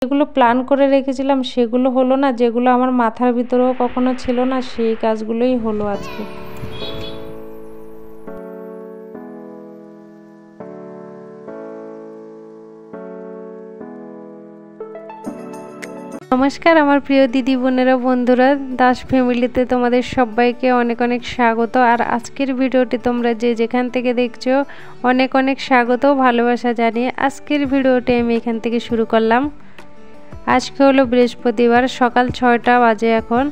যেগুলো প্ল্যান করে রেখেছিলাম সেগুলো হলো না, যেগুলো আমার মাথার ভিতরেও কখনো ছিল না সেই কাজগুলোই হলো আজকে। নমস্কার আমার প্রিয় দিদি বোনেরা, বন্ধুরা, দাস ফ্যামিলিতে তোমাদের সবাইকে অনেক অনেক স্বাগত। আর আজকের ভিডিওটি তোমরা যে যেখান থেকে দেখছো অনেক অনেক স্বাগত, ভালোবাসা জানিয়ে আজকের ভিডিওটি আমি এখান থেকে শুরু করলাম। আজকে হলো বৃহস্পতিবার, সকাল 6টা বাজে এখন।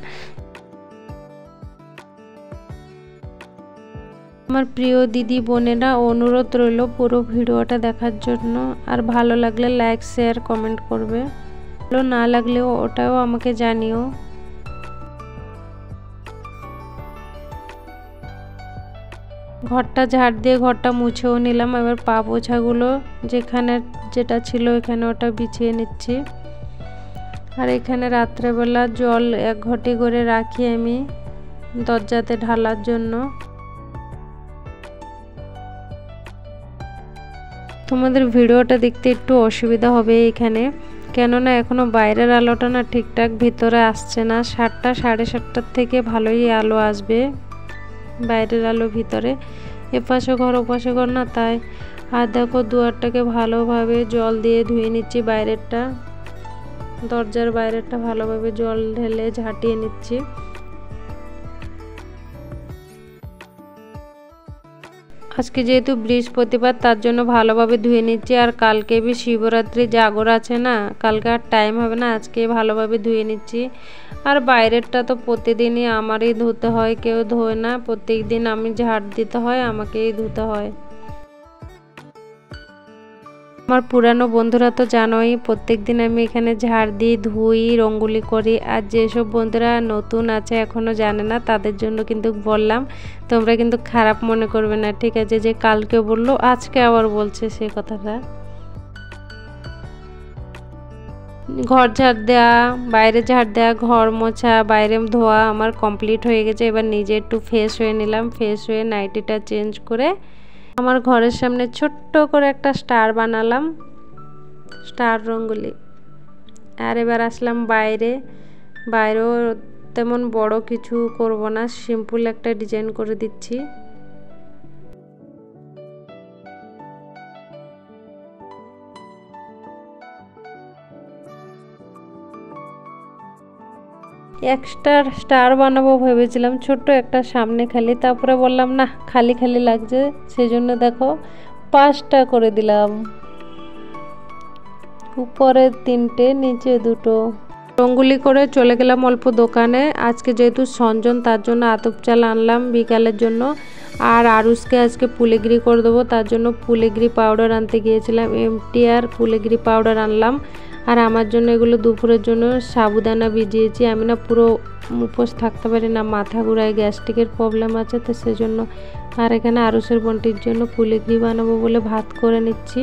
আমার প্রিয় দিদি বোনেরা, অনুরোধ রইল পুরো ভিডিওটা দেখার জন্য। আর ভালো লাগলে লাইক শেয়ার কমেন্ট করবে, ভালো না লাগলেও ওটাও আমাকে জানিও। ঘরটা ঝাড় দিয়ে ঘরটা মুছেও নিলাম। এবার পা পোছাগুলো যেখানে যেটা ছিল এখানে ওটা বিছিয়ে নিচ্ছি। আর এখানে রাত্রেবেলা জল 1 ঘটি করে রাখি আমি দরজাতে ঢালার জন্য। তোমাদের ভিডিওটা দেখতে একটু অসুবিধা হবে এখানে, কেননা এখনো বাইরের আলোটা না ঠিকঠাক ভিতরে আসছে না। 7টা 7:30টার থেকে ভালোই আলো আসবে, বাইরের আলো ভিতরে। এপাশে ঘর ওপাশে ঘর না, তাই। আর দেখো দুয়ারটাকে ভালোভাবে জল দিয়ে ধুয়ে নিচ্ছি, বাইরেরটা দরজার বাইরেরটা ভালোভাবে জল ঢেলে ঝাঁটিয়ে নিচ্ছি। আজকে যেহেতু বৃহস্পতিবার তার জন্য ভালোভাবে ধুয়ে নিচ্ছি। আর কালকে भी শিবরাত্রি জাগর আছে না, কালকে আর টাইম হবে না, আজকে ভালোভাবে ধুয়ে নিচ্ছি। আর বাইরেরটা তো প্রতিদিনই আমারই ধুতে হয়, কেউ ধোয় না, প্রত্যেক দিন আমি ঝাড় দিতে হয়, আমাকেই ধুতে হয়। আমার পুরানো বন্ধুরা তো জানোই প্রত্যেক দিন আমি এখানে ঝাড় দিই, ধুই, রঙ্গোলি করি। আর যেসব বন্ধুরা নতুন আছে এখনো জানে না তাদের জন্য কিন্তু বললাম, তোমরা কিন্তু খারাপ মনে করবে না, ঠিক আছে? যে কালকে বললো আজকে আবার বলছে সেই কথাটা। ঘর ঝাড় দেওয়া, বাইরে ঝাড় দেওয়া, ঘর মোছা, বাইরে ধোয়া আমার কমপ্লিট হয়ে গেছে। এবার নিজে একটু ফ্রেশ হয়ে নিলাম। ফ্রেশ হয়ে নাইটিটা চেঞ্জ করে আমার ঘরের সামনে ছোট্ট করে একটা স্টার বানালাম, স্টার রঙ্গোলি। আর এবার আসলাম বাইরেও তেমন বড় কিছু করব না, সিম্পল একটা ডিজাইন করে দিচ্ছি। এক্সট্রা স্টার বানাবো ভেবেছিলাম, ছোট্ট একটা সামনে খালি, তারপরে বললাম না খালি খালি লাগছে, সেজন্য দেখো 5টা করে দিলাম, উপরে 3টে নিচে 2টো। রঙ্গোলি করে চলে গেলাম অল্প দোকানে। আজকে যেহেতু সঞ্জন তার জন্য আতপ চাল আনলাম বিকালের জন্য। আর আরুষকে আজকে পুলিগিরি করে দেবো, তার জন্য পুলিগিরি পাউডার আনতে গিয়েছিলাম, MTR পুলিগিরি পাউডার আনলাম। আর আমার জন্য এগুলো দুপুরের জন্য সাবুদানা ভিজিয়েছি। আমি না পুরো উপোস থাকতে পারি না, মাথা ঘুরায়, গ্যাস্ট্রিকের প্রবলেম আছে, তো সেজন্য। আর এখানে আরুষের বোনটির জন্য পুলিগিরি বানাবো বলে ভাত করে নিচ্ছি।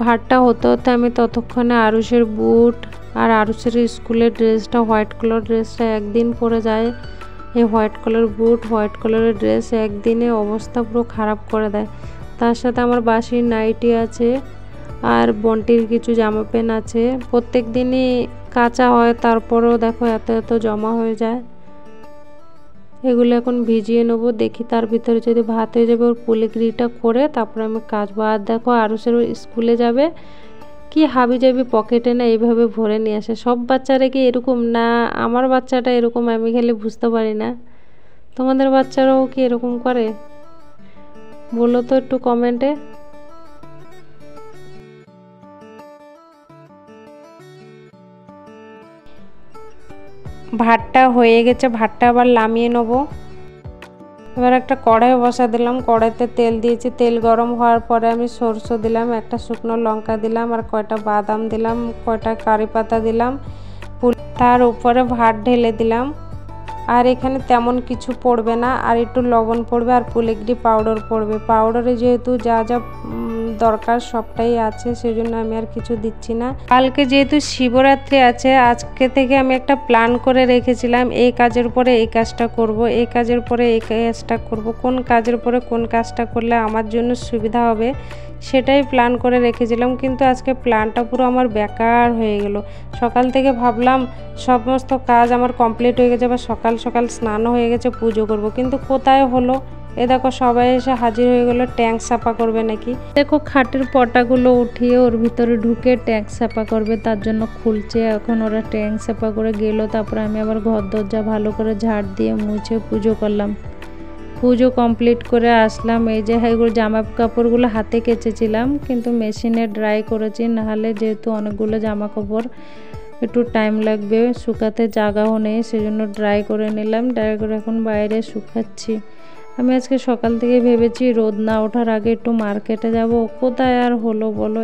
ভাতটা হতে হতে আমি ততক্ষণে আরুষের বুট আর আরুষের স্কুলের ড্রেসটা, হোয়াইট কালার ড্রেসটা একদিন পরে যায়। এই হোয়াইট কালার বুট, হোয়াইট কালারের ড্রেস একদিনে অবস্থা পুরো খারাপ করে দেয়। তার সাথে আমার বাসির নাইটি আছে আর বন্টির কিছু জামা প্যান্ট আছে, প্রত্যেক দিনই কাঁচা হয়, তারপরেও দেখো এত এত জমা হয়ে যায়। এগুলো এখন ভিজিয়ে নেবো, দেখি তার ভিতরে যদি ভাত হয়ে যাবে ওর পুলিগিরিটা করে তারপরে আমি কাচবো। আর দেখো আরুষের স্কুলে যাবে, কি হাবি যাবি পকেটে না এইভাবে ভরে নিয়ে আসে। সব বাচ্চারা কি এরকম না আমার বাচ্চাটা এরকম, আমি খালি বুঝতে পারি না। তোমাদের বাচ্চারাও কি এরকম করে বলো তো একটু কমেন্টে। ভাতটা হয়ে গেছে, ভাতটা আবার নামিয়ে নেবো। এবার একটা কড়াই বসা দিলাম, কড়াইতে তেল দিয়েছি, তেল গরম হওয়ার পরে আমি সরষে দিলাম, একটা শুকনো লঙ্কা দিলাম, আর কয়টা বাদাম দিলাম, কয়টা কারি পাতা দিলাম, তার উপরে ভাত ঢেলে দিলাম। আর এখানে তেমন কিছু পড়বে না, আর একটু লবণ পড়বে আর পুলিগিরি পাউডার পড়বে। পাউডারে যেহেতু যা যা দরকার সবটাই আছে, সেজন্য আমি আর কিছু দিচ্ছি না। কালকে যেহেতু শিবরাত্রি আছে, আজকে থেকে আমি একটা প্ল্যান করে রেখেছিলাম এই কাজের পরে এই কাজটা করব, এই কাজের পরে এই কাজটা করব, কোন কাজের পরে কোন কাজটা করলে আমার জন্য সুবিধা হবে সেটাই প্ল্যান করে রেখেছিলাম। কিন্তু আজকে প্ল্যানটা পুরো আমার বেকার হয়ে গেল। সকাল থেকে ভাবলাম সমস্ত কাজ আমার কমপ্লিট হয়ে গেছে, বা সকাল সকাল স্নানও হয়ে গেছে, পুজো করব, কিন্তু কোথায় হলো। এ দেখো সবাই এসে হাজির হয়ে গেলো ট্যাঙ্ক সাফা করবে নাকি। দেখো খাটের পটাগুলো উঠিয়ে ওর ভিতরে ঢুকে ট্যাঙ্ক সাফা করবে, তার জন্য খুলছে। এখন ওরা ট্যাঙ্ক সাফা করে গেলো, তারপরে আমি আবার ঘর দরজা ভালো করে ঝাড় দিয়ে মুছে পুজো করলাম। পুজো কমপ্লিট করে আসলাম। এই যে এগুলো জামা কাপড়গুলো হাতে কেচেছিলাম, কিন্তু মেশিনে ড্রাই করেছি, নাহলে যেহেতু অনেকগুলো জামা কাপড় একটু টাইম লাগবে, শুকাতে জায়গাও নেই, সেজন্য ড্রাই করে নিলাম। ড্রাই করে এখন বাইরে শুকাচ্ছি। আমি আজকে সকাল থেকে ভেবেছি রোদ না ওঠার আগে একটু মার্কেটে যাব, কোথায় আর হলো বলো।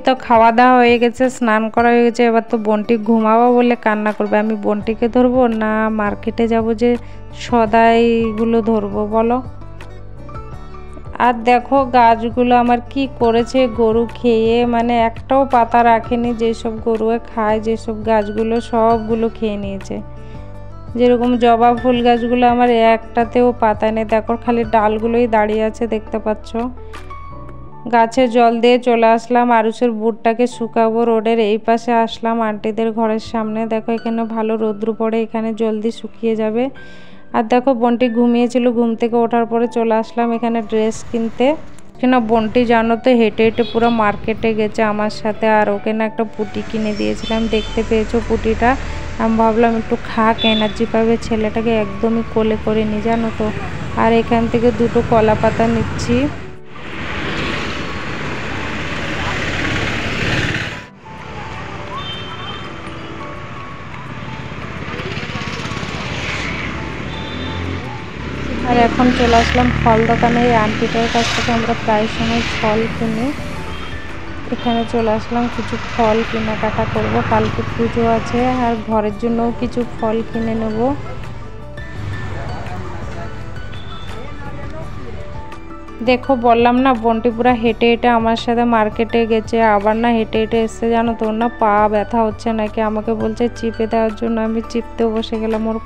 তো খাওয়া দাওয়া হয়ে গেছে, স্নান করা হয়ে গেছে, এবার তো বন্টি ঘুমাবো বলে কান্না করবে। আমি বন্টিকে ধরবো না মার্কেটে যাব যে সদাইগুলো ধরবো বলো। আর দেখো গাছগুলো আমার কি করেছে, গরু খেয়ে মানে একটাও পাতা রাখেনি, যেসব গরুয়ে খায় যেসব গাছগুলো সবগুলো খেয়ে নিয়েছে। যেরকম জবা ফুল গাছগুলো আমার একটাতেও পাতা নেই, দেখো খালি ডালগুলোই দাঁড়িয়ে আছে, দেখতে পাচ্ছ। গাছে জল দিয়ে চলে আসলাম, আরুষের বুটটাকে শুকাবো। রোডের এই পাশে আসলাম আন্টিদের ঘরের সামনে, দেখো এখানে ভালো রোদ্র পড়ে, এখানে জলদি শুকিয়ে যাবে। আর দেখো বন্টি ঘুমিয়েছিল, ঘুম থেকে ওঠার পরে চলে আসলাম এখানে ড্রেস কিনতে। কেন বন্টি জানো তো হেঁটে হেঁটে পুরো মার্কেটে গেছে আমার সাথে, আর ওকে না একটা পুটি কিনে দিয়েছিলাম, দেখতে পেয়েছো পুটিটা। আমি ভাবলাম একটু খাক, এনার্জি পাবে, ছেলেটাকে একদমই কোলে করে নি জানো তো। আর এখান থেকে দুটো কলা পাতা নিচ্ছি। আর এখন চলে আসলাম ফল দোকানে। এই আন্টিটার কাছ থেকে আমরা প্রায় সময় ফল কিনি। এখানে চলে আসলাম কিছু ফল কেনাকাটা করব, কালকে পুজো আছে, আর ঘরের জন্যও কিছু ফল কিনে নেব। দেখো বললাম না বন্টি পুরা হেঁটে হেঁটে আমার সাথে মার্কেটে গেছে, আবার না হেঁটে হেঁটে এসছে জানো তো। ওর না পা ব্যথা হচ্ছে নাকি, আমাকে বলছে চিপে দেওয়ার জন্য, আমি চিপতেও বসে গেলাম ওর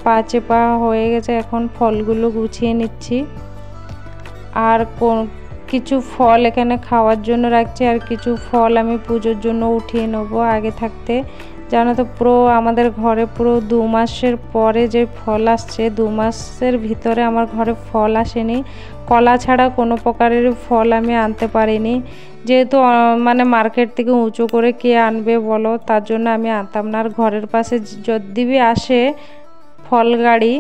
পা চেপা হয়ে গেছে। এখন ফলগুলো গুছিয়ে নিচ্ছি, আর কিছু ফল এখানে খাওয়ার জন্য রাখছি, আর কিছু ফল আমি পুজোর জন্য উঠিয়ে নেবো আগে থাকতে। জানো তো পুরো আমাদের ঘরে পুরো 2 মাসের পরে যে ফল আসছে, 2 মাসের ভিতরে আমার ঘরে ফল আসেনি। কলা ছাড়া কোনো প্রকারের ফল আমি আনতে পারিনি, যেহেতু মানে মার্কেট থেকে উঁচু করে কে আনবে বলো, তার জন্য আমি আনতাম না। আর ঘরের পাশে যদি আসে ফল গাড়ি,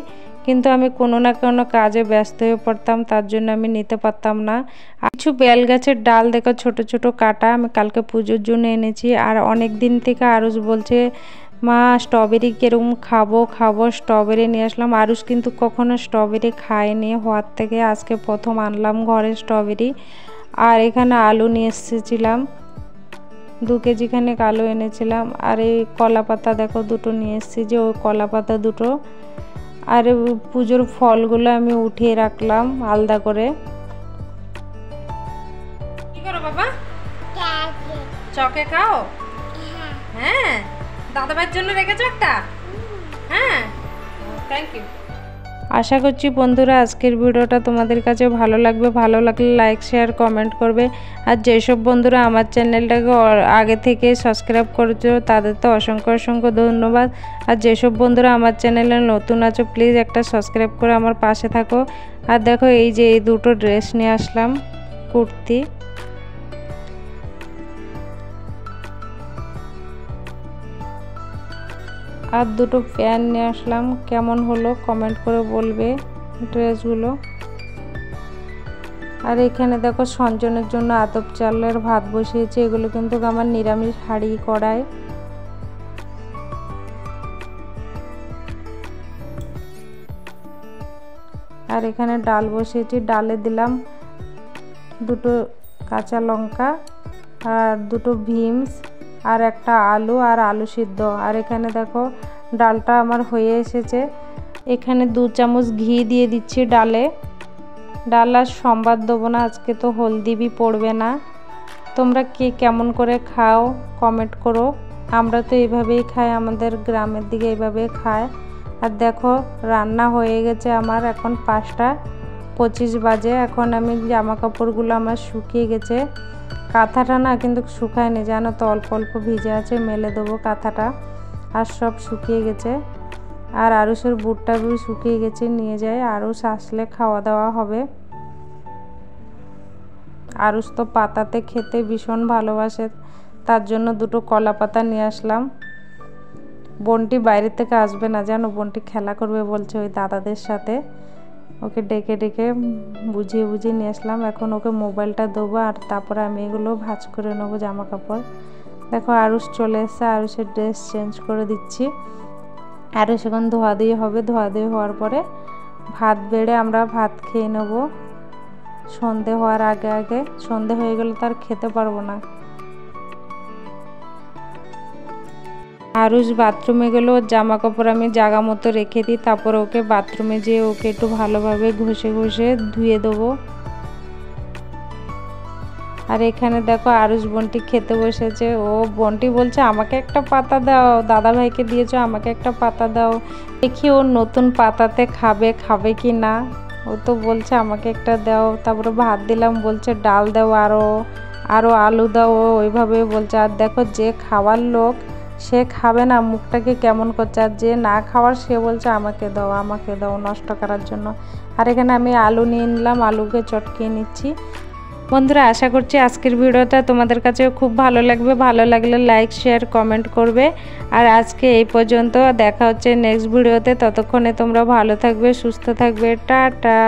কিন্তু আমি কোনো না কোনো কাজে ব্যস্ত হয়ে পড়তাম, তার জন্য আমি নিতে পারতাম না। কিছু বেল গাছের ডাল দেখো ছোট ছোট কাটা, আমি কালকে পুজোর জন্য এনেছি। আর অনেক দিন থেকে আরুষ বলছে মা স্ট্রবেরি কিরকম খাবো স্ট্রবেরি নিয়ে আসলাম। আরুষ কিন্তু কখনো স্ট্রবেরি খায়নি, হওয়ার থেকে আজকে প্রথম আনলাম ঘরে স্ট্রবেরি। আর এখানে আলু নিয়ে এসেছিলাম, 2 কেজি খানেক আলু এনেছিলাম। আর এই কলা পাতা দেখো দুটো নিয়ে এসেছি, যে ওই কলা পাতা দুটো। আর পুজোর ফলগুলো আমি উঠিয়ে রাখলাম আলাদা করে। কি করো বাবা? চকে খাও? হ্যাঁ, দাদা ভাইয়ের জন্য রেখেছো একটা? হ্যাঁ, থ্যাংক ইউ। আশা করছি বন্ধুরা আজকের ভিডিওটা তোমাদের কাছে ভালো লাগবে, ভালো লাগলে লাইক শেয়ার কমেন্ট করবে। আর যেসব বন্ধুরা আমার চ্যানেলটাকে আগে থেকে সাবস্ক্রাইব করেছো তাদের তো অসংখ্য অসংখ্য ধন্যবাদ। আর যেসব বন্ধুরা আমার চ্যানেলে নতুন আছো প্লিজ একটা সাবস্ক্রাইব করে আমার পাশে থাকো। আর দেখো এই যে এই দুটো ড্রেস নিয়ে আসলাম, কুর্তি। আর দুটো প্যান্ট নিয়ে আসলাম, কেমন হলো কমেন্ট করে বলবে ড্রেসগুলো। আর এখানে দেখো সঞ্জনের জন্য আতপ চালের ভাত বসিয়েছি, এগুলো কিন্তু আমার নিরামিষ হাঁড়ি কড়াই। আর এখানে ডাল বসিয়েছি, ডালে দিলাম দুটো কাঁচা লঙ্কা আর দুটো বিনস আর একটা আলু আর আলু সিদ্ধ। আর এখানে দেখো ডালটা আমার হয়ে এসেছে, এখানে 2 চামচ ঘি দিয়ে দিচ্ছি ডালে। ডাল আর সম্বাদ দেবো না, আজকে তো হলদি বি পড়বে না। তোমরা কে কেমন করে খাও কমেন্ট করো। আমরা তো এইভাবেই খাই, আমাদের গ্রামের দিকে এইভাবেই খায়। আর দেখো রান্না হয়ে গেছে আমার, এখন 5টা 25 বাজে। এখন আমি জামা কাপড়গুলো আমার শুকিয়ে গেছে, কাঁথাটা না কিন্তু শুকায়নি জানো তো, অল্প অল্প ভিজে আছে, মেলে দেবো কাঁথাটা। আর সব শুকিয়ে গেছে। আর আরুষের বুটটা শুকিয়ে গেছে, নিয়ে যায়, আরুষ আসলে খাওয়া দাওয়া হবে। আরুষ তো পাতাতে খেতে ভীষণ ভালোবাসে, তার জন্য 2টো কলা পাতা নিয়ে আসলাম। বোনটি বাইরে থেকে আসবে না জানো, বোনটি খেলা করবে বলছে ওই দাদাদের সাথে, ওকে ডেকে ডেকে বুঝিয়ে বুঝিয়ে নিয়ে আসলাম। এখন ওকে মোবাইলটা দেবো, আর তারপরে আমি এগুলো ভাঁজ করে নেবো জামা কাপড়। দেখো আরুষ চলে এসছে, আরুষের ড্রেস চেঞ্জ করে দিচ্ছি। আরুষ এখন ধোয়াধুয়ি হবে, ধোয়াধুয়ি হওয়ার পরে ভাত বেড়ে আমরা ভাত খেয়ে নেবো সন্ধে হওয়ার আগে আগে। সন্ধে হয়ে গেলে তো আর খেতে পারবো না। আরুষ বাথরুমে গেলে ওর জামা কাপড় আমি জায়গা মতো রেখে দিই, তারপর ওকে বাথরুমে যেয়ে ওকে একটু ভালোভাবে ঘষে ঘষে ধুয়ে দেবো। আর এখানে দেখো আরুষ বোনটি খেতে বসেছে, ও বোনটি বলছে আমাকে একটা পাতা দাও, দাদা ভাইকে দিয়েছো আমাকে একটা পাতা দাও। দেখি ও নতুন পাতাতে খাবে কি না। ও তো বলছে আমাকে একটা দাও। তারপরে ভাত দিলাম, বলছে ডাল দাও, আরও আলু দাও, ও ওইভাবে বলছে। আর দেখো যে খাওয়ার লোক সে খাবে না, মুখটাকে কেমন করছে, আর যে না খাওয়ার সে বলছে আমাকে দাও নষ্ট করার জন্য। আর এখানে আমি আলু নিয়ে নিলাম, আলুকে চটকিয়ে নিচ্ছি। বন্ধুরা আশা করছি আজকের ভিডিওটা তোমাদের কাছে খুব ভালো লাগবে, ভালো লাগলে লাইক শেয়ার কমেন্ট করবে। আর আজকে এই পর্যন্ত, দেখা হচ্ছে নেক্সট ভিডিওতে, ততক্ষণে তোমরা ভালো থাকবে, সুস্থ থাকবে, টাটা।